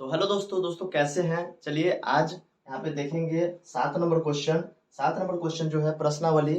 तो हेलो दोस्तों कैसे हैं। चलिए आज यहाँ पे देखेंगे 7 नंबर क्वेश्चन। 7 नंबर क्वेश्चन जो है प्रश्नावली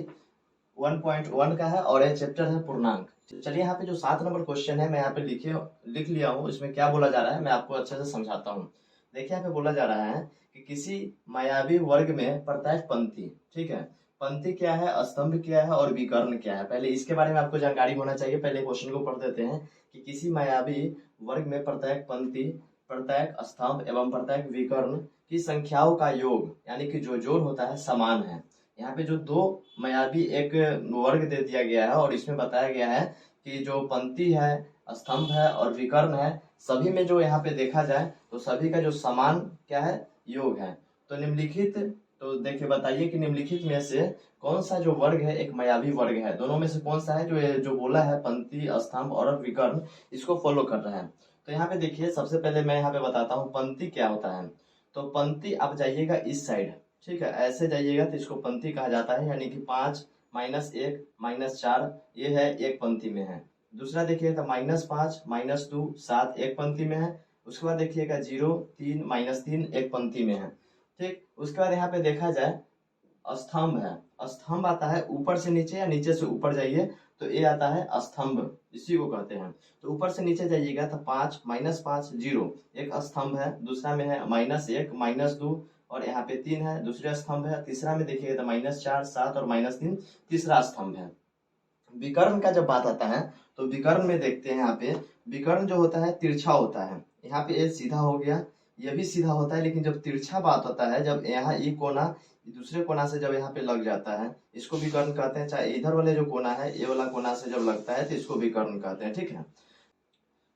1.1 का है और ये चैप्टर है पूर्णांक। चलिए यहाँ पे जो 7 नंबर क्वेश्चन है मैं यहाँ पे लिख लिया हूँ। इसमें क्या बोला जा रहा है मैं आपको अच्छे से समझाता हूँ। देखिए यहाँ पे बोला जा रहा है कि किसी मायावी वर्ग में प्रत्येक पंक्ति, ठीक है, पंक्ति क्या है, स्तंभ क्या है और विकर्ण क्या है। पहले इसके बारे में आपको जानकारी होना चाहिए। पहले क्वेश्चन को पढ़ देते हैं कि किसी मायावी वर्ग में प्रत्येक पंक्ति, प्रत्येक स्तंभ एवं प्रत्येक विकर्ण की संख्याओं का योग यानी कि जो जोड़ होता है समान है। यहाँ पे जो दो मायावी एक वर्ग दे दिया गया है और इसमें बताया गया है कि जो पंक्ति है, स्तंभ है और विकर्ण है, सभी में जो यहाँ पे देखा जाए तो सभी का जो समान क्या है, योग है। तो निम्नलिखित, तो देखिए बताइए कि निम्नलिखित में से कौन सा जो वर्ग है एक मायावी वर्ग है। दोनों में से कौन सा है जो जो बोला है पंक्ति, स्तंभ और विकर्ण, इसको फॉलो कर रहा है। तो यहाँ पे देखिए सबसे पहले मैं यहाँ पे बताता हूँ पंक्ति क्या होता है। तो पंक्ति आप जाइएगा इस साइड, ठीक है, ऐसे जाइएगा तो इसको पंक्ति कहा जाता है। यानी कि 5 -1 -4 ये है एक पंक्ति में है। दूसरा देखिएगा -5 -2 7 एक पंक्ति में है। उसके बाद देखिएगा 0 3 -3 एक पंक्ति में है। ठीक, उसके बाद यहाँ पे देखा जाए स्तंभ है। स्तंभ आता है ऊपर से नीचे या नीचे से ऊपर जाइए तो ये आता है स्तंभ, इसी को कहते हैं। तो ऊपर से नीचे जाइएगा तो 5 -5 0 एक स्तंभ है। दूसरा में है -1 -2 और यहाँ पे 3 है, दूसरा स्तंभ है। तीसरा में देखिएगा तो -4 7 और -3 तीसरा स्तंभ है। विकर्ण का जब बात आता है तो विकर्ण में देखते हैं यहाँ पे विकर्ण जो होता है तिरछा होता है। यहाँ पे ये सीधा हो गया, ये भी सीधा होता है, लेकिन जब तिरछा बात होता है, जब यहाँ ये कोना दूसरे कोना से जब यहाँ पे लग जाता है, इसको विकर्ण कहते हैं। चाहे इधर वाले जो कोना है ये वाला कोना से जब लगता है तो इसको विकर्ण कहते हैं, ठीक है।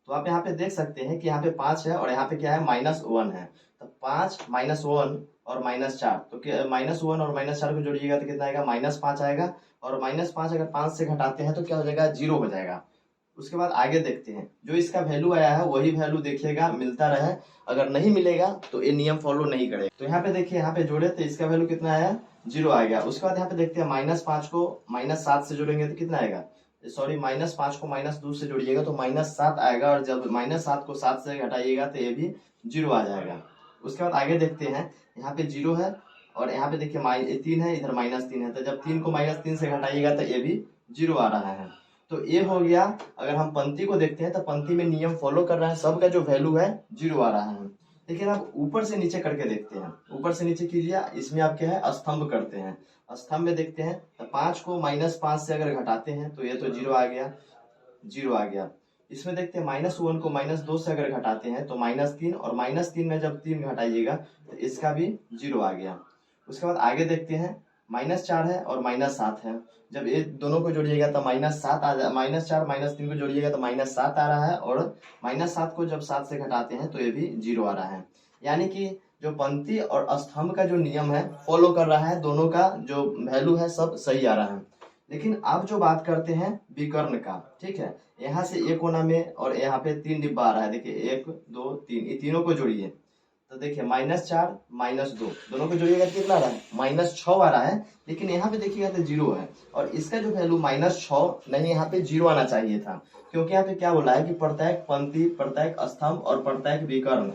तो आप यहाँ पे देख सकते हैं कि यहाँ पे 5 है और यहाँ पे क्या है -1 है। तो 5 -1 और -4, तो -1 और -4 को जोड़िएगा तो कितना आएगा, -5 आएगा। और -5 अगर 5 से घटाते हैं तो क्या हो जाएगा, 0 हो जाएगा। उसके बाद आगे देखते हैं जो इसका वैल्यू आया है वही वैल्यू देखिएगा मिलता रहे। अगर नहीं मिलेगा तो ये नियम फॉलो नहीं करेगा। तो यहाँ पे देखिए यहाँ पे जोड़े तो इसका वैल्यू कितना आया, 0 आ गया। उसके बाद यहाँ पे देखते हैं -5 को -7 से जोड़ेंगे तो कितना आएगा, सॉरी -5 को -2 से जोड़िएगा तो -7 आएगा। और जब -7 को 7 से घटाइएगा तो ये भी 0 आ जाएगा। उसके बाद आगे देखते हैं यहाँ पे 0 है और यहाँ पे देखिए 3 है, इधर -3 है। तो जब 3 को -3 से घटाइएगा तो ये भी 0 आ रहा है। तो ये हो गया। अगर हम पंक्ति को देखते हैं तो पंक्ति में नियम फॉलो कर रहा है, सबका जो वैल्यू है 0 आ रहा है। लेकिन आप ऊपर से नीचे करके देखते हैं, ऊपर से नीचे कीजिए, इसमें आप क्या है, स्तंभ करते हैं। स्तंभ में देखते हैं तो 5 को -5 से अगर घटाते हैं तो ये तो 0 आ गया, 0 आ गया। इसमें देखते हैं -1 को -2 से अगर घटाते हैं तो -3 और -3 में जब 3 घटाइएगा तो इसका भी 0 आ गया। उसके बाद आगे देखते हैं -4 है और -7 है। जब ये दोनों को जोड़िएगा तो -7 आ जाए, -4 -3 को जोड़िएगा तो -7 आ रहा है। और -7 को जब 7 से घटाते हैं तो ये भी 0 आ रहा है। यानी कि जो पंक्ति और स्तंभ का जो नियम है फॉलो कर रहा है, दोनों का जो वैल्यू है सब सही आ रहा है। लेकिन अब जो बात करते हैं विकर्ण का, ठीक है, यहाँ से एक कोना में और यहाँ पे 3 डिब्बा आ रहा है। देखिए 1 2 3, ये तीनों को जोड़िए तो देखिए -4 -2 दोनों को जोड़िएगा तो कितना आ रहा है, -6 आ रहा है। लेकिन यहाँ पे देखिएगा तो 0 है और इसका जो वैल्यू -6 नहीं, यहाँ पे 0 आना चाहिए था। क्योंकि यहाँ पे क्या बोला है कि प्रत्येक पंक्ति, प्रत्येक स्तंभ और प्रत्येक विकर्ण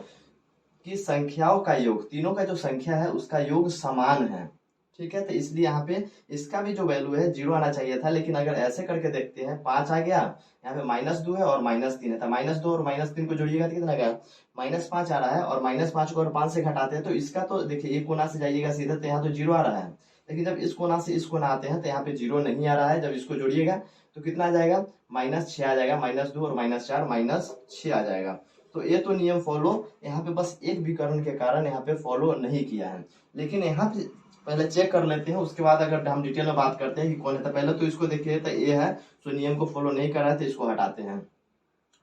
की संख्याओं का योग, तीनों का जो संख्या है उसका योग समान है, ठीक है। तो इसलिए यहाँ पे इसका भी जो वैल्यू है 0 आना चाहिए था। लेकिन अगर ऐसे करके देखते हैं 5 आ गया, यहाँ पे -2 है और -3 है। तो -2 और -3 को जोड़िएगा तो कितना गया, -5 आ रहा है। और -5 को अगर 5 से घटाते हैं तो इसका तो देखिए एक कोना से जाइएगा सीधा तो यहाँ तो 0 आ रहा है। लेकिन जब इस कोना से इस कोना आते हैं तो यहाँ पे 0 नहीं आ रहा है। जब इसको जोड़िएगा तो कितना आ जाएगा, -6 आ जाएगा। -2 और -4 -6 आ जाएगा। तो ये तो नियम फॉलो यहाँ पे बस एक विकर्ण के कारण यहाँ पे फॉलो नहीं किया है। लेकिन यहाँ पे पहले चेक कर लेते हैं, उसके बाद अगर हम डिटेल में बात करते हैं कि कौन है। तो पहले तो इसको देखिए तो ये है तो नियम को फॉलो नहीं कर रहा है तो इसको हटाते हैं।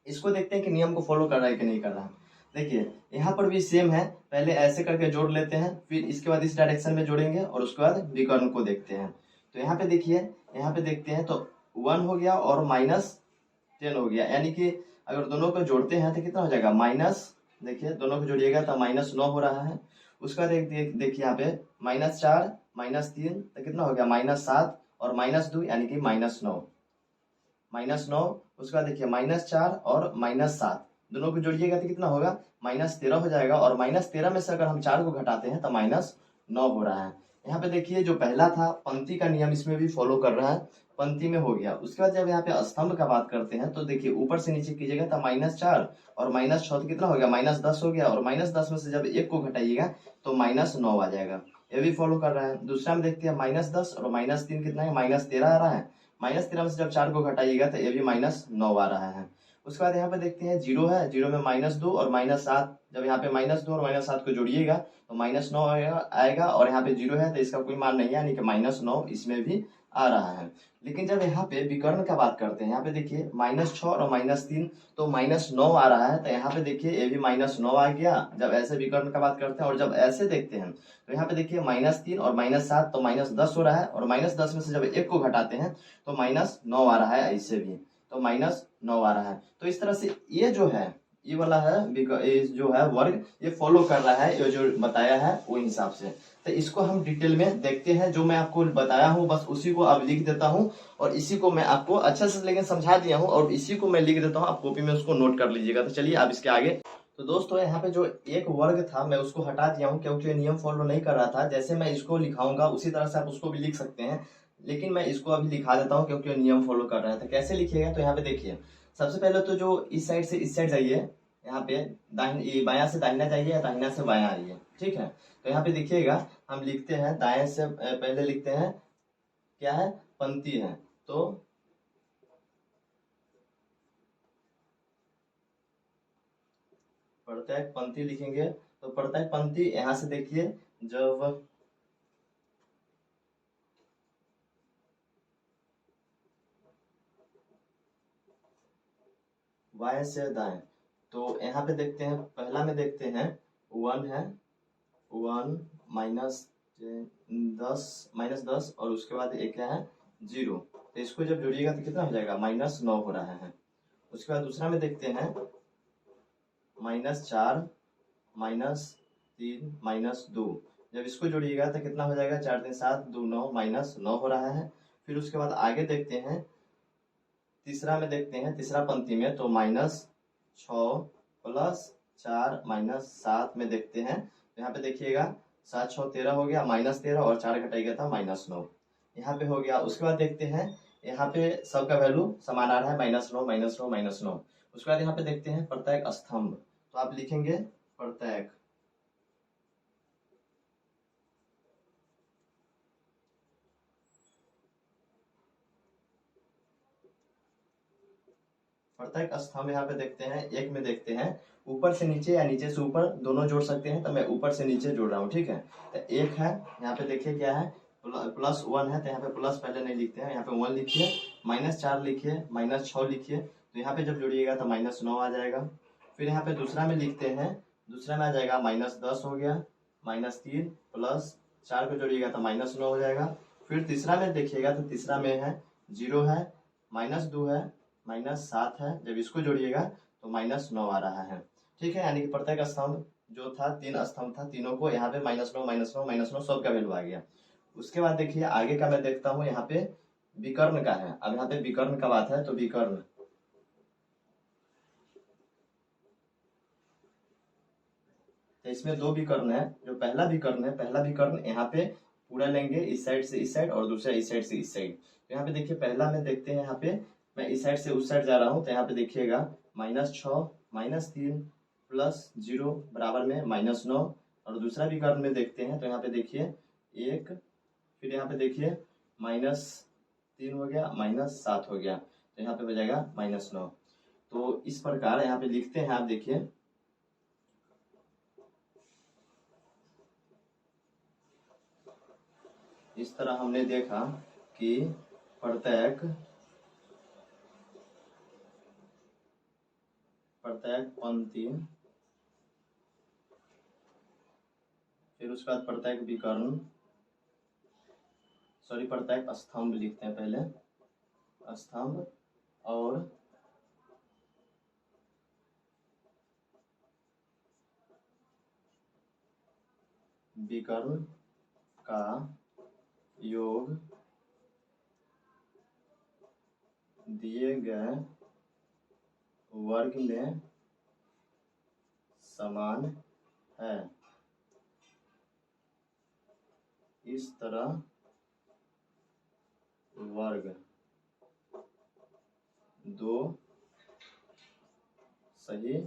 इसको देखते हैं कि नियम को फॉलो कर रहा है कि नहीं कर रहा है। देखिए यहाँ पर भी सेम है, पहले ऐसे करके जोड़ लेते हैं, फिर इसके बाद इस डायरेक्शन में जोड़ेंगे और उसके बाद विकर्ण को देखते हैं। तो यहाँ पे देखिए, यहाँ पे देखते हैं तो 1 हो गया और -10 हो गया। यानी कि अगर दोनों को जोड़ते हैं तो कितना हो जाएगा, देखिए दोनों को जोड़िएगा तो -9 हो रहा है। उसका देखिए यहाँ पे -4 -3 तो कितना हो गया, -7 और -2 यानी कि -9। उसका देखिए -4 और -7 दोनों को जोड़िएगा तो कितना होगा, -13 हो जाएगा। और -13 में से अगर हम 4 को घटाते हैं तो -9 हो रहा है। यहाँ पे देखिए जो पहला था पंक्ति का नियम इसमें भी फॉलो कर रहा है, पंक्ति में हो गया। उसके बाद जब यहाँ पे स्तंभ का बात करते हैं तो देखिए ऊपर से नीचे कीजिएगा तो -4 और -6 तो कितना हो गया, -10 हो गया। और -10 में से जब 1 को घटाइएगा तो -9 आ जाएगा, ये भी फॉलो कर रहा है। दूसरा में देखते हैं -10 और -3 कितना है, -13 आ रहा है। -13 में से जब 4 को घटाइएगा तो ये भी -9 आ रहा है। उसके बाद यहाँ पे देखते हैं जीरो है, जीरो में -2 और -7, जब यहाँ पे -2 और -7 को जोड़िएगा तो -9 आएगा। और यहाँ पे जीरो है तो इसका कोई मान नहीं है, यानी कि -9 इसमें भी आ रहा है। लेकिन जब यहाँ पे विकर्ण का बात करते हैं, यहाँ पे देखिए -6 और -3 तो -9 आ रहा है। तो यहाँ पे देखिए ये भी -9 आ गया जब ऐसे विकर्ण का बात करते हैं। और जब ऐसे देखते हैं तो यहाँ पे देखिए -3 और -7 तो -10 हो रहा है। और -10 में से जब 1 को घटाते हैं तो -9 आ रहा है, ऐसे भी तो -9 आ रहा है। तो इस तरह से ये जो है, ये वाला है ये जो है वर्ग, ये फॉलो कर रहा है, ये जो बताया है वो हिसाब से। तो इसको हम डिटेल में देखते हैं, जो मैं आपको बताया हूँ बस उसी को अब लिख देता हूँ और इसी को मैं आपको अच्छे से लेकिन समझा दिया हूँ और इसी को मैं लिख देता हूँ, आप कॉपी में उसको नोट कर लीजिएगा। तो चलिए अब इसके आगे। तो दोस्तों यहाँ पे जो एक वर्ग था मैं उसको हटा दिया हूँ क्योंकि ये नियम फॉलो नहीं कर रहा था। जैसे मैं इसको लिखाऊंगा उसी तरह से आप उसको भी लिख सकते हैं, लेकिन मैं इसको अभी लिखा देता हूँ क्योंकि नियम फॉलो कर रहा है। तो कैसे लिखिएगा, तो यहाँ पे देखिए सबसे पहले तो जो इस साइड से इस साइड जाइए, यहाँ पे बायां से दाहिना जाइए या दाहिना से बायां आइए, ठीक है। तो यहाँ पे देखिएगा हम लिखते हैं दाएं से पहले लिखते हैं क्या है, पंक्ति है। तो प्रत्येक पंक्ति लिखेंगे। तो प्रत्येक पंक्ति यहाँ से देखिए जब बाएं से दाएं, तो यहाँ पे देखते हैं पहला में देखते हैं 1 है, 1 -10 और उसके बाद एक क्या है 0। तो इसको जब जोड़िएगा तो कितना हो जाएगा, -9 हो रहा है। उसके बाद दूसरा में देखते हैं -4 -3 -2, जब इसको जोड़िएगा तो कितना हो जाएगा, 4 3 7 2 9 -9 हो रहा है। फिर उसके बाद आगे देखते हैं तीसरा में देखते हैं, तीसरा पंक्ति में तो -6 +4 -7 में देखते हैं। तो यहाँ पे देखिएगा 7 6 13 हो गया, -13 और 4 घटाइएगा था -9, यहाँ पे हो गया। उसके बाद देखते हैं यहाँ पे सबका वैल्यू समान आ रहा है, -9 -9 -9। उसके बाद यहाँ पे देखते हैं प्रत्येक स्तंभ, तो आप लिखेंगे प्रत्येक प्रत्येक स्तंभ यहाँ पे देखते हैं, एक में देखते हैं ऊपर से नीचे या नीचे से ऊपर दोनों जोड़ सकते हैं। तो मैं ऊपर से नीचे जोड़ रहा हूँ, ठीक है। तो एक है, यहाँ पे देखिए क्या है, +1 है, तो यहाँ पे प्लस पहले नहीं लिखते हैं, यहाँ पे 1 लिखिए, -4 लिखिए, -6 लिखिए। तो यहाँ पे जब जोड़िएगा तो -9 आ जाएगा। फिर यहाँ पे दूसरा में लिखते हैं, दूसरा में आ जाएगा -10 हो गया, -3 +4 को जोड़िएगा तो -9 हो जाएगा। फिर तीसरा में देखिएगा तो तीसरा में है 0 है, -2 है, -7 है, जब इसको जोड़िएगा तो -9 आ रहा है, ठीक है। यानी कि प्रत्येक स्तंभ जो था 3 स्तंभ था, तीनों को यहाँ पे -9 -9 -9 सबका वैल्यू आ गया। उसके बाद देखिए आगे का मैं देखता हूँ, यहाँ पे विकर्ण का है। अब यहाँ पे विकर्ण का बात है, तो विकर्ण तो इसमें दो विकर्ण है। जो पहला विकर्ण है, पहला विकर्ण यहाँ पे पूरा लेंगे, इस साइड से इस साइड और दूसरा इस साइड से इस साइड। तो यहाँ पे देखिए पहला में देखते हैं, यहाँ पे मैं इस साइड से उस साइड जा रहा हूँ, तो यहाँ पे देखिएगा -6 -3 +0 बराबर में -9। और दूसरा विकर्ण में देखते हैं, तो यहाँ पे देखिए 1, फिर यहाँ पे देखिए -3 हो गया, -7 हो गया, तो यहाँ पे हो जाएगा -9। तो इस प्रकार यहाँ पे लिखते हैं, आप देखिए इस तरह हमने देखा कि प्रत्येक प्रत्येक पंक्ति, फिर उसके बाद प्रत्येक विकर्ण, सॉरी प्रत्येक स्तंभ लिखते हैं पहले, स्तंभ और विकर्ण का योग दिए गए वर्ग में समान है, इस तरह वर्ग 2 सही है।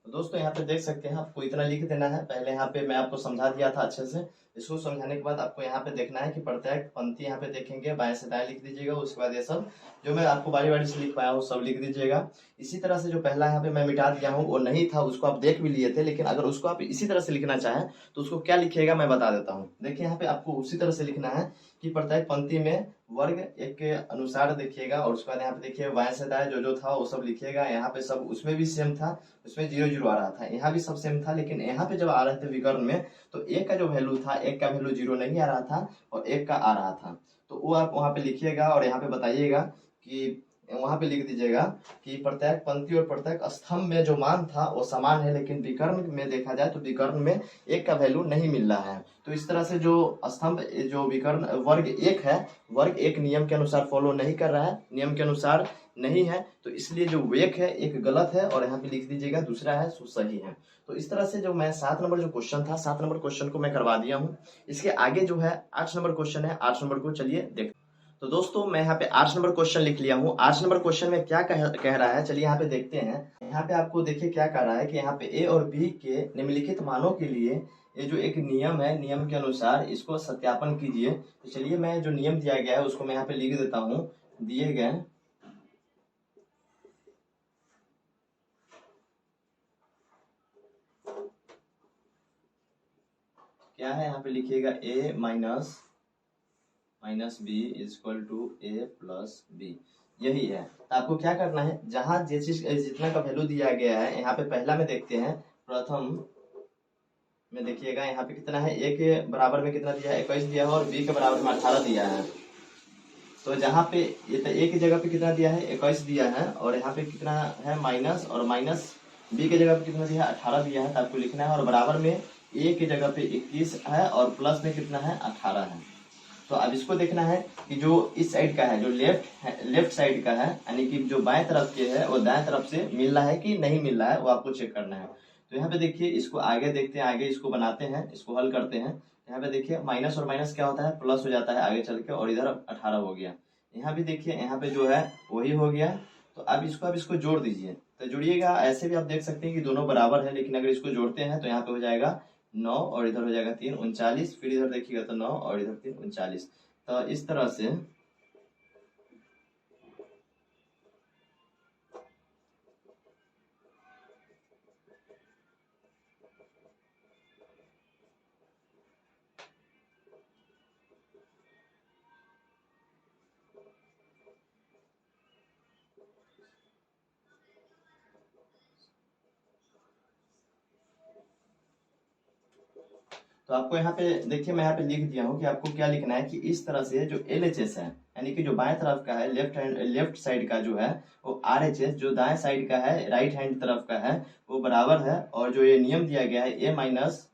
तो दोस्तों यहाँ पे देख सकते हैं, आपको इतना लिख देना है। पहले यहाँ पे मैं आपको समझा दिया था अच्छे से। इसको समझाने के बाद आपको यहाँ पे देखना है कि प्रत्येक पंक्ति यहाँ पे देखेंगे, बाएं से दाएं लिख दीजिएगा। उसके बाद ये सब जो मैं आपको बारी बारी से लिख पाया हूँ सब लिख दीजिएगा। इसी तरह से जो पहला यहाँ पे मैं मिटा दिया हूँ वो नहीं था, उसको आप देख भी लिए थे, लेकिन अगर उसको आप इसी तरह से लिखना चाहें तो उसको क्या लिखिएगा मैं बता देता हूँ। देखिए यहाँ पे आपको उसी तरह से लिखना है कि प्रत्येक पंक्ति में वर्ग एक के अनुसार देखिएगा, और उसके बाद यहाँ पे देखिए बाएं से दाएं जो जो था वो सब लिखिएगा। यहाँ पे सब उसमें भी सेम था, उसमें 0 0 आ रहा था, यहाँ भी सब सेम था, लेकिन यहाँ पे जब आ रहे थे विकर्ण में तो एक का जो वैल्यू था, एक का वैल्यू 0 नहीं आ रहा था और एक का आ रहा था। तो वो आप वहाँ पे लिखिएगा और यहाँ पे बताइएगा कि वहां पे लिख दीजिएगा कि प्रत्येक पंक्ति और प्रत्येक स्तंभ में जो मान था वो समान है, लेकिन विकर्ण में देखा जाए तो विकर्ण में एक का वैल्यू नहीं मिल रहा है। तो इस तरह से जो स्तंभ जो विकर्ण वर्ग एक है, वर्ग एक नियम के अनुसार फॉलो नहीं कर रहा है, नियम के अनुसार नहीं है, तो इसलिए जो एक है एक गलत है और यहाँ पे लिख दीजिएगा दूसरा है सो सही है। तो इस तरह से जो मैं 7 नंबर जो क्वेश्चन था, 7 नंबर क्वेश्चन को मैं करवा दिया हूँ। इसके आगे जो है 8 नंबर क्वेश्चन है, 8 नंबर को चलिए देख। तो दोस्तों मैं यहाँ पे 8 नंबर क्वेश्चन लिख लिया हूँ। 8 नंबर क्वेश्चन में क्या कह रहा है, चलिए यहाँ पे देखते हैं। यहाँ पे आपको देखिए क्या कह रहा है कि यहाँ पे ए और बी के निम्नलिखित मानों के लिए ये जो एक नियम है, नियम के अनुसार इसको सत्यापन कीजिए। तो चलिए मैं जो नियम दिया गया है उसको मैं यहाँ पे लिख देता हूँ। दिए गए क्या है, यहाँ पे लिखिएगा a minus b is equal to a plus b, यही है। तो आपको क्या करना है, जहां जितना का वैल्यू दिया गया है, यहाँ पे पहला में देखते हैं, प्रथम में देखिएगा यहाँ पे कितना है, ए के बराबर में कितना दिया है 21 दिया है और बी के बराबर में 18 दिया है। तो जहाँ पे ये तो ए की जगह पे कितना दिया है 21 दिया है, और यहाँ पे कितना है माइनस, और माइनस बी की जगह पे कितना दिया है 18 दिया है। तो आपको लिखना है, और बराबर में ए की जगह पे 21 है और प्लस में कितना है 18 है। तो अब इसको देखना है कि जो इस साइड का है, जो लेफ्ट साइड का है, यानी कि जो बाएं तरफ के है वो दाएं तरफ से मिल रहा है कि नहीं मिल रहा है, वो आपको चेक करना है। तो यहाँ पे देखिए, इसको आगे देखते हैं, आगे इसको बनाते हैं, इसको हल करते हैं। यहाँ पे देखिए माइनस और माइनस क्या होता है, प्लस हो जाता है आगे चल के, और इधर 18 हो गया। यहाँ भी देखिए, यहाँ पे जो है वही हो गया। तो अब इसको जोड़ दीजिए। तो जुड़िएगा, ऐसे भी आप देख सकते हैं कि दोनों बराबर है, लेकिन अगर इसको जोड़ते हैं तो यहाँ पे हो जाएगा 9 और इधर हो जाएगा 3 39, फिर इधर देखिएगा तो 9 और इधर 3 39। तो इस तरह से तो आपको यहाँ पे देखिए, मैं यहाँ पे लिख दिया हूँ कि आपको क्या लिखना है कि इस तरह से जो LHS है, यानी कि जो बाएं तरफ का है, लेफ्ट साइड का जो है वो RHS, जो दाएं साइड का है, राइट हैंड तरफ का है, वो बराबर है। और जो ये नियम दिया गया है a माइनस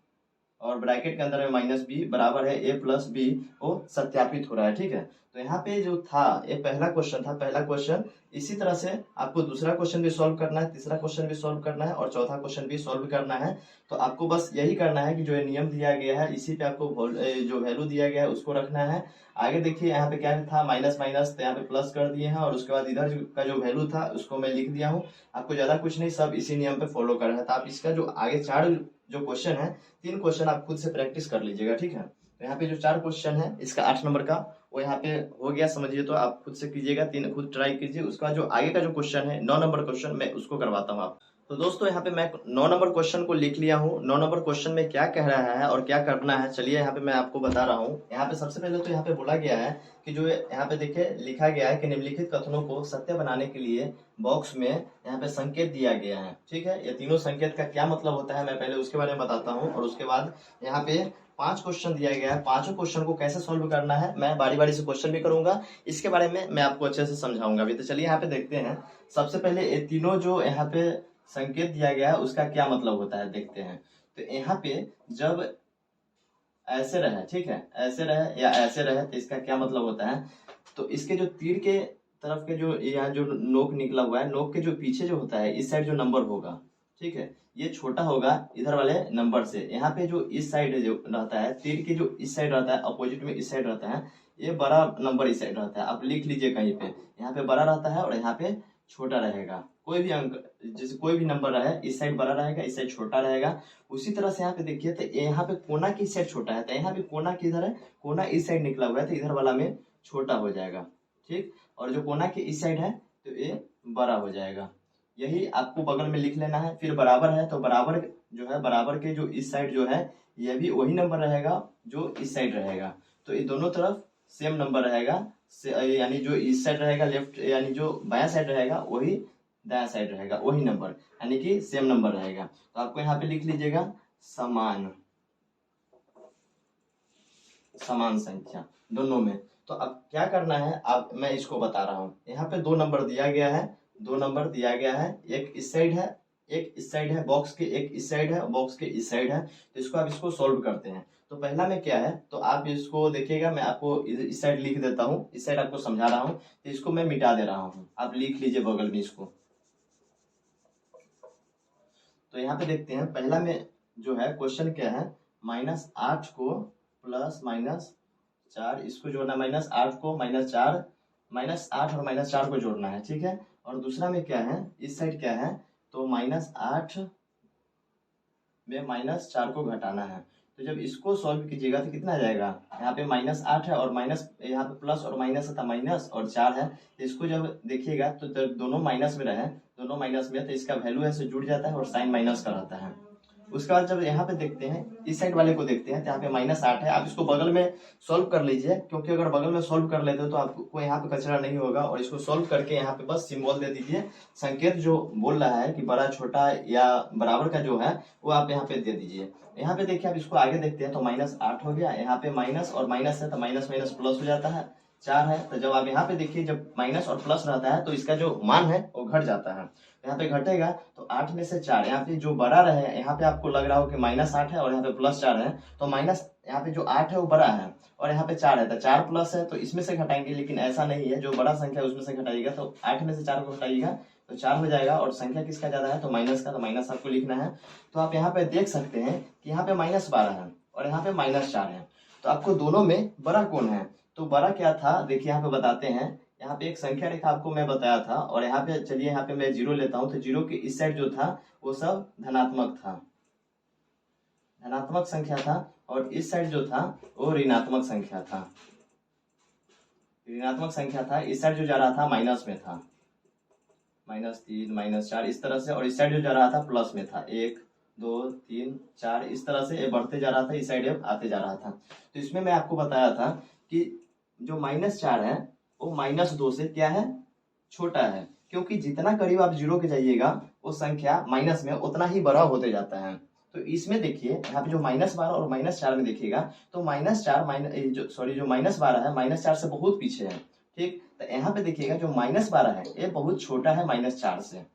और ब्रैकेट के अंदर में माइनस बी बराबर है ए प्लस बी, वो सत्यापित हो रहा है। ठीक है, तो यहाँ पे जो था ये पहला क्वेश्चन था, पहला क्वेश्चन। इसी तरह से आपको दूसरा क्वेश्चन भी सॉल्व करना है, तीसरा क्वेश्चन भी सॉल्व करना है और चौथा क्वेश्चन भी सॉल्व करना है। तो आपको बस यही करना है कि जो ये नियम दिया गया है इसी पे आपको जो वैल्यू दिया गया है उसको रखना है। आगे देखिए यहाँ पे क्या था, माइनस माइनस, तो यहाँ पे प्लस कर दिए हैं, और उसके बाद इधर का जो वैल्यू था उसको मैं लिख दिया हूँ। आपको ज्यादा कुछ नहीं, सब इसी नियम पे फॉलो करना है। तो आप इसका जो आगे 4 जो क्वेश्चन है, 3 क्वेश्चन आप खुद से प्रैक्टिस कर लीजिएगा। ठीक है, तो यहाँ पे जो 4 क्वेश्चन है इसका 8 नंबर का वो यहाँ पे हो गया, समझिए। तो आप खुद से कीजिएगा, 3 खुद ट्राई कीजिए। उसका जो आगे का जो क्वेश्चन है 9 नंबर क्वेश्चन, मैं उसको करवाता हूँ आप। तो दोस्तों यहाँ पे मैं 9 नंबर क्वेश्चन को लिख लिया हूँ। 9 नंबर क्वेश्चन में क्या कह रहा है और क्या करना है, चलिए यहाँ पे मैं आपको बता रहा हूँ। यहाँ पे सबसे पहले तो यहाँ पे बोला गया है कि जो यहाँ पे देखिए लिखा गया है कि निम्नलिखित कथनों को सत्य बनाने के लिए बॉक्स में यहाँ पे संकेत दिया गया है। ठीक है, ये तीनों संकेत का क्या मतलब होता है मैं पहले उसके बारे में बताता हूँ, और उसके बाद यहाँ पे 5 क्वेश्चन दिया गया है। पांचों क्वेश्चन को कैसे सॉल्व करना है मैं बारी बारी से क्वेश्चन भी करूंगा, इसके बारे में मैं आपको अच्छे से समझाऊंगा भी। तो चलिए यहाँ पे देखते हैं। सबसे पहले ये तीनों जो यहाँ पे संकेत दिया गया है उसका क्या मतलब होता है देखते हैं। तो यहाँ पे जब ऐसे रहे, ठीक है, ऐसे रहे या ऐसे रहे, तो इसका क्या मतलब होता है। तो इसके जो तीर के तरफ के जो यहाँ जो नोक निकला हुआ है, नोक के जो पीछे जो होता है इस साइड जो नंबर होगा, ठीक है, ये छोटा होगा इधर वाले नंबर से। यहाँ पे जो इस साइड जो रहता है, तीर के जो इस साइड रहता है, अपोजिट में इस साइड रहता है, ये बड़ा नंबर इस साइड रहता है। आप लिख लीजिए कहीं पे, यहाँ पे बड़ा रहता है और यहाँ पे छोटा रहेगा। कोई भी अंक, जैसे कोई भी नंबर रहे, इस साइड बड़ा रहेगा, इस साइड छोटा रहेगा। उसी तरह से यहाँ पे देखिए तो यहाँ पे कोना की साइड छोटा है, तो यहाँ पे कोना किधर है, कोना इस साइड निकला हुआ है, तो इधर वाला में छोटा हो जाएगा, ठीक। और जो कोना के इस साइड है तो ये बड़ा हो जाएगा। यही आपको बगल में लिख लेना है। फिर बराबर है तो बराबर जो है, बराबर के जो इस साइड जो है ये भी वही नंबर रहेगा जो इस साइड रहेगा। तो ये दोनों तरफ सेम नंबर रहेगा, यानी जो इस साइड रहेगा लेफ्ट, यानी जो बायां साइड रहेगा वही दायां साइड रहेगा, वही नंबर, यानी कि सेम नंबर रहेगा। तो आपको यहाँ पे लिख लीजिएगा समान, समान संख्या दोनों में। तो अब क्या करना है, अब मैं इसको बता रहा हूँ। यहाँ पे दो नंबर दिया गया है, दो नंबर दिया गया है, एक इस साइड है, एक इस साइड है, बॉक्स के एक इस साइड है, बॉक्स के इस साइड है। तो इसको आप इसको सॉल्व करते हैं। तो पहला में क्या है, तो आप इसको देखिएगा, मैं आपको इस साइड लिख देता हूँ, इस साइड आपको समझा रहा हूँ, तो इसको मैं मिटा दे रहा हूँ, आप लिख लीजिए बगल में इसको। तो यहाँ पे देखते हैं, पहला में जो है क्वेश्चन क्या है, -8 को +-4, इसको जोड़ना, -8 को -4, -8 और -4 को जोड़ना है, ठीक है। और दूसरा में क्या है, इस साइड क्या है, तो -8 में -4 को घटाना है। तो जब इसको सॉल्व कीजिएगा तो कितना आ जाएगा, यहाँ पे -8 है और माइनस, यहाँ पे प्लस और माइनस है, तो माइनस और 4 है। तो इसको जब देखिएगा तो जब दोनों माइनस में रहे, दोनों माइनस में, तो इसका वैल्यू ऐसे जुड़ जाता है और साइन माइनस का रहता है। उसके बाद जब यहाँ पे देखते हैं, इस साइड वाले को देखते हैं, तो यहाँ पे -8 है। आप इसको बगल में सॉल्व कर लीजिए, क्योंकि अगर बगल में सॉल्व कर लेते हो तो आपको यहाँ पे कचरा नहीं होगा। और इसको सॉल्व करके यहाँ पे बस सिंबल दे दीजिए, संकेत जो बोल रहा है कि बड़ा छोटा या बराबर का जो है वो आप यहाँ पे दे दीजिए। यहाँ पे देखिए, आप इसको आगे देखते हैं तो -8 हो गया, यहाँ पे माइनस और माइनस है तो माइनस माइनस प्लस हो जाता है, 4 है। तो जब आप यहाँ पे देखिए, जब माइनस और प्लस रहता है तो इसका जो मान है वो घट जाता है। यहाँ पे घटेगा तो 8 में से 4, यहाँ पे जो बड़ा रहे, यहाँ पे आपको लग रहा हो कि -8 है और यहाँ पे +4 है, तो माइनस, यहाँ पे जो 8 है वो बड़ा है और यहाँ पे 4 है, तो 4 प्लस है तो इसमें से घटाएंगे। लेकिन ऐसा नहीं है, जो बड़ा संख्या है उसमें से घटाइएगा, तो 8 में से 4 को घटाइएगा तो 4 हो जाएगा। और संख्या किसका ज्यादा है, तो माइनस का, तो माइनस आपको लिखना है। तो आप यहाँ पे देख सकते हैं कि यहाँ पे -12 है और यहाँ पे -4 है। तो आपको दोनों में बड़ा कौन है, तो बड़ा क्या था, देखिए यहाँ पे बताते हैं। यहाँ पे एक संख्या रेखा आपको मैं बताया था, और यहाँ पे चलिए, यहाँ पे मैं 0 लेता हूँ, तो 0 के इस साइड जो था वो सब धनात्मक था, धनात्मक संख्या था। और इस साइड जो था वो ऋणात्मक संख्या था, ऋणात्मक संख्या था। इस साइड जो जा रहा था माइनस में था, -3, -4 इस तरह से। और इस साइड जो जा रहा था प्लस में था, 1 2 3 4 इस तरह से ये बढ़ते जा रहा था, इस साइड आते जा रहा था। तो इसमें मैं आपको बताया था कि जो -4 है वो -2 से क्या है, छोटा है। क्योंकि जितना करीब आप 0 के जाइएगा वो संख्या माइनस में उतना ही बड़ा होते जाता है। तो इसमें देखिए, यहाँ पे जो -12 और -4 में देखिएगा तो -4 जो -12 है -4 से बहुत पीछे है, ठीक। तो यहाँ पे देखिएगा जो -12 है ये बहुत छोटा है -4 से।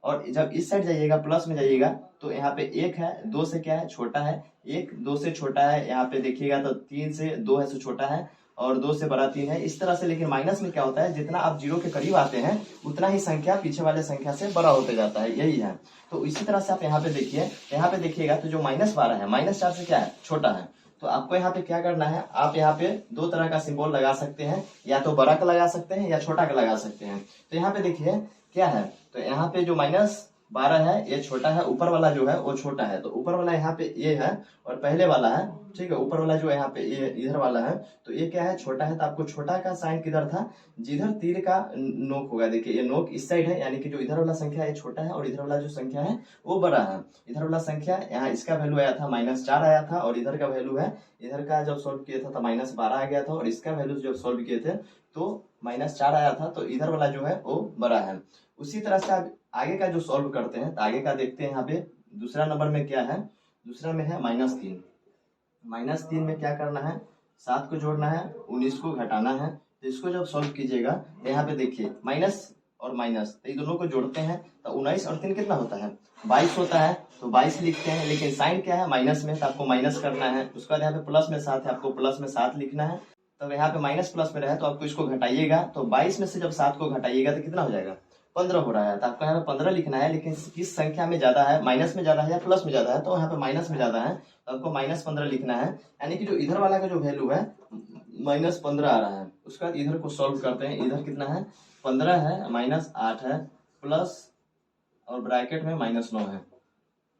और जब इस साइड जाइएगा, प्लस में जाइएगा, तो यहाँ पे 1 है, 2 से क्या है, छोटा है, 1 2 से छोटा है। यहाँ पे देखिएगा तो 3 से 2 है, से छोटा है, और 2 से बड़ा 3 है, इस तरह से। लेकिन माइनस में क्या होता है, जितना आप 0 के करीब आते हैं उतना ही संख्या पीछे वाले संख्या से बड़ा होते जाता है, यही है। तो इसी तरह से आप यहाँ पे देखिए, यहाँ पे देखिएगा तो जो -12 है -4 से क्या है, छोटा है। तो आपको यहाँ पे क्या करना है, आप यहाँ पे दो तरह का सिंबल लगा सकते हैं, या तो बड़ा का लगा सकते हैं या छोटा का लगा सकते हैं। तो यहाँ पे देखिए क्या है, तो यहाँ पे जो -12 है ये छोटा है, ऊपर वाला जो है वो छोटा है। तो ऊपर वाला यहाँ पे ये है और पहले वाला है, ठीक है। ऊपर वाला जो यहाँ पे ये इधर वाला है, तो ये क्या है, छोटा है। तो आपको छोटा का साइन किधर था, जिधर तीर का नोक होगा। देखिए ये नोक इस साइड है, यानी कि जो इधर वाला संख्या है छोटा है और इधर वाला जो संख्या है वो बड़ा है। इधर वाला संख्या, यहाँ इसका वैल्यू आया था -4 आया था, और इधर का वैल्यू है, इधर का जब सोल्व किया था तो -12 आ गया था, और इसका वैल्यू जब सोल्व किए थे तो -4 आया था। तो इधर वाला जो है वो बड़ा है। उसी तरह से आप आगे का जो सॉल्व करते हैं, तो आगे का देखते हैं। यहाँ पे दूसरा नंबर में क्या है, दूसरा में है -3। -3 में क्या करना है, 7 को जोड़ना है, 19 को घटाना है। तो इसको जब सॉल्व कीजिएगा तो यहाँ पे देखिए माइनस और माइनस, तो ये दोनों को जोड़ते हैं तो 19 और 3 कितना होता है, 22 होता है। तो 22 लिखते हैं, लेकिन साइन क्या है, माइनस में, तो आपको माइनस करना है। उसके बाद यहाँ पे प्लस में 7 है, आपको प्लस में 7 लिखना है। तो यहाँ पे माइनस प्लस में रहे तो आपको इसको घटाइएगा, तो 22 में से जब 7 को घटाइएगा तो कितना हो जाएगा, 15 हो रहा है। तो आपको यहाँ पे 15 लिखना है, लेकिन किस संख्या में ज्यादा है, माइनस में ज्यादा है या प्लस में ज्यादा है, तो यहाँ पे माइनस में ज्यादा है, तो आपको -15 लिखना है। यानी कि जो इधर वाला का जो वैल्यू है -15 आ रहा है। उसके बाद इधर को सॉल्व करते हैं। इधर कितना है, 15 है, -8 है, प्लस और ब्रैकेट में -9 है।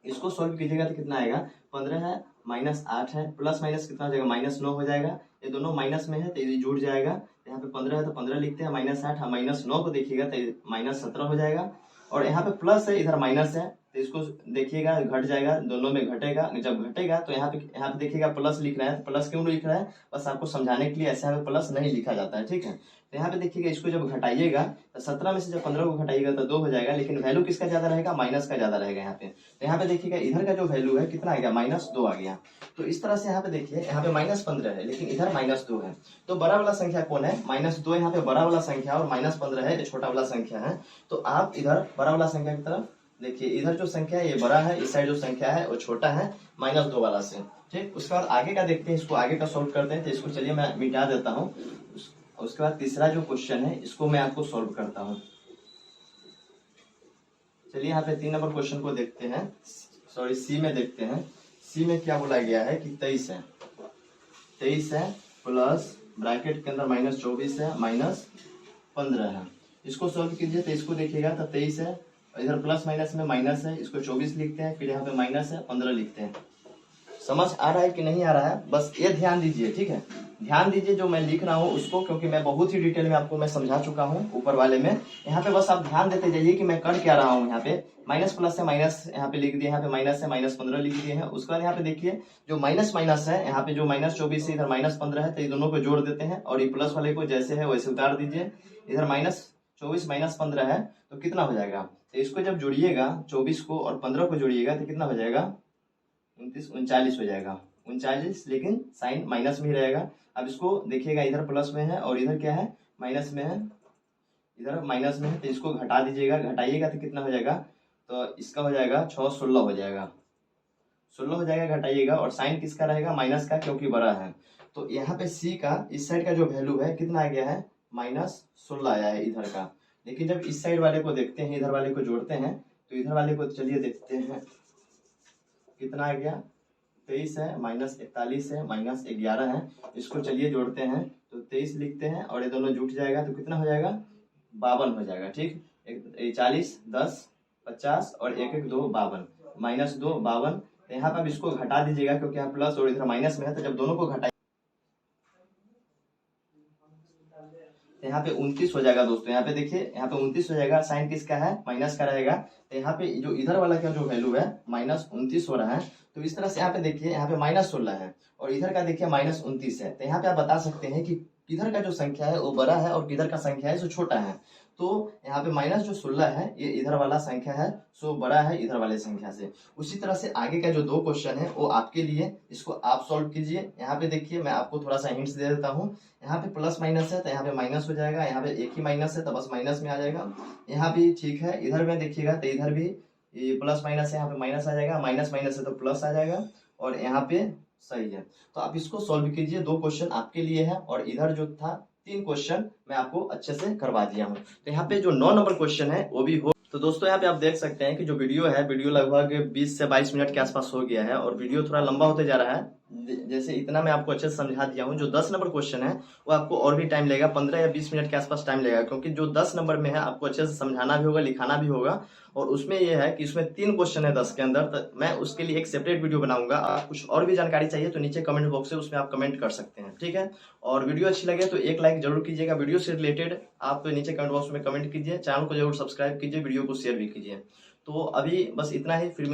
इसको सॉल्व कीजिएगा तो कितना आएगा, 15 है, -8 है, प्लस माइनस कितना हो जाएगा, -9 हो जाएगा। ये दोनों माइनस में है तो ये जुड़ जाएगा। यहाँ पे 15 है तो 15 लिखते हैं, -8 है, -9 को देखिएगा तो -17 हो जाएगा। और यहाँ पे प्लस है, इधर माइनस है, तो इसको देखिएगा घट जाएगा, दोनों में घटेगा। जब घटेगा तो यहाँ पे देखिएगा प्लस लिख रहा है, तो प्लस क्यों लिख रहा है, बस आपको समझाने के लिए। ऐसे यहाँ पे प्लस नहीं लिखा जाता है, ठीक है। तो यहाँ पे देखिएगा इसको जब घटाइएगा तो 17 में से जब 15 को घटाइएगा तो 2 हो जाएगा, लेकिन वैल्यू किसका ज्यादा रहेगा, माइनस का ज्यादा रहेगा यहाँ पे। तो यहाँ पे देखिएगा इधर का जो वैल्यू है कितना आ गया, -2 आ गया। तो इस तरह से यहाँ पे देखिए, यहाँ पे -15 है लेकिन इधर -2 है। तो बड़ा वाला संख्या कौन है, -2 यहाँ पे बड़ा वाला संख्या, और -15 है ये छोटा वाला संख्या है। तो आप इधर बड़ा वाला संख्या की तरफ देखिए, इधर जो संख्या है ये बड़ा है, इस साइड जो संख्या है वो छोटा है -2 वाला से, ठीक। उसके बाद आगे का देखते हैं, इसको आगे का सॉल्व करते हैं। तो इसको चलिए मैं मिटा देता हूँ। उसके बाद तीसरा जो क्वेश्चन है इसको मैं आपको सॉल्व करता हूँ। चलिए यहाँ पे 3 नंबर क्वेश्चन को देखते हैं, सॉरी सी में देखते हैं। सी में क्या बोला गया है कि 23 है, 23 है, प्लस ब्रैकेट के अंदर -24 है, -15 है। इसको सॉल्व कीजिए तो इसको देखिएगा तो 23 है, इधर प्लस माइनस में माइनस है, इसको 24 लिखते हैं, फिर यहाँ पे माइनस है, 15 लिखते हैं। समझ आ रहा है कि नहीं आ रहा है, बस ये ध्यान दीजिए, ठीक है। ध्यान दीजिए जो मैं लिख रहा हूँ उसको, क्योंकि मैं बहुत ही डिटेल में आपको मैं समझा चुका हूँ ऊपर वाले में। यहाँ पे बस आप ध्यान देते जाइए कि मैं कर क्या रहा हूँ। यहाँ पे माइनस प्लस से माइनस यहाँ पे लिख दिए, यहाँ पे माइनस है, -15 लिख दिए हैं। उसके बाद यहाँ पे देखिए जो माइनस माइनस है, यहाँ पे जो -24 है, इधर -15 है, तो ये दोनों को जोड़ देते हैं, और ये प्लस वाले को जैसे है वैसे उतार दीजिए। इधर -24 -15 है तो कितना हो जाएगा, तो इसको जब जोड़िएगा 24 को और 15 को जोड़िएगा तो कितना हो जाएगा, 39 हो जाएगा, 39, लेकिन साइन माइनस में ही रहेगा। अब इसको देखिएगा, इधर प्लस में है और इधर क्या है, माइनस में है, इधर माइनस में है, तो इसको घटा दीजिएगा, घटाइएगा तो कितना हो जाएगा, तो इसका हो जाएगा 6 16 हो जाएगा, 16 हो जाएगा, घटाइएगा। और साइन किसका रहेगा, माइनस का, क्योंकि बड़ा है। तो यहाँ पे सी का इस साइड का जो वैल्यू है कितना आ गया है, -16 आया है इधर का। लेकिन जब इस साइड वाले को देखते हैं, इधर वाले को जोड़ते हैं, तो इधर वाले को चलिए देखते हैं कितना आ गया, 23 है, -41 है, -11 है। इसको चलिए जोड़ते हैं तो 23 लिखते हैं, और ये दोनों जुट जाएगा तो कितना हो जाएगा, 52 हो जाएगा, ठीक। 40 10 50 और 1 1 2 52, -2 52। तो यहाँ पर अब इसको घटा दीजिएगा, क्योंकि यहाँ प्लस और इधर माइनस में है, तो जब दोनों को घटाए यहाँ पे 29 हो जाएगा दोस्तों। यहाँ पे देखिए, यहाँ पे 29 हो जाएगा, साइन किसका है, माइनस का रहेगा। तो यहाँ पे जो इधर वाला का जो वैल्यू है -29 हो रहा है। तो इस तरह से यहाँ पे देखिए, यहाँ पे -16 है और इधर का देखिए -29 है। तो यहाँ पे आप बता सकते हैं कि किधर का जो संख्या है वो बड़ा है और किधर का संख्या है जो छोटा है। तो यहाँ पे -16 है, ये इधर वाला संख्या है सो बड़ा है इधर वाले संख्या से। उसी तरह से आगे का जो 2 क्वेश्चन है वो आपके लिए, इसको आप सॉल्व कीजिए। यहाँ पे देखिए, मैं आपको थोड़ा सा हिंट्स दे देता हूँ। यहाँ पे प्लस माइनस है तो यहाँ पे माइनस हो जाएगा, यहाँ पे एक ही माइनस है तो बस माइनस में आ जाएगा। यहाँ भी ठीक है, इधर में देखिएगा तो इधर भी ये प्लस माइनस है, यहाँ पे माइनस आ जाएगा, माइनस माइनस है तो प्लस आ जाएगा, और यहाँ पे सही है। तो आप इसको सॉल्व कीजिए। 2 क्वेश्चन आपके लिए है, और इधर जो था 3 क्वेश्चन मैं आपको अच्छे से करवा दिया हूँ। तो यहाँ पे जो 9 नंबर क्वेश्चन है वो भी हो। तो दोस्तों यहाँ पे आप देख सकते हैं कि जो वीडियो है, वीडियो लगभग 20 से 22 मिनट के आसपास हो गया है, और वीडियो थोड़ा लंबा होते जा रहा है। जैसे इतना मैं आपको अच्छे से समझा दिया हूँ। जो 10 नंबर क्वेश्चन है वो आपको और भी टाइम लगेगा, 15 या 20 मिनट के आसपास टाइम लगेगा, क्योंकि जो 10 नंबर में है आपको अच्छे से समझाना भी होगा, लिखाना भी होगा। और उसमें यह है कि इसमें 3 क्वेश्चन है 10 के अंदर, तो मैं उसके लिए एक सेपरेट वीडियो बनाऊंगा। आप कुछ और भी जानकारी चाहिए तो नीचे कमेंट बॉक्स है, उसमें आप कमेंट कर सकते हैं, ठीक है। और वीडियो अच्छी लगे तो एक लाइक जरूर कीजिएगा। वीडियो से रिलेटेड आप नीचे कमेंट बॉक्स में कमेंट कीजिए, चैनल को जरूर सब्सक्राइब कीजिए, वीडियो को शेयर भी कीजिए। तो अभी बस इतना ही, फिर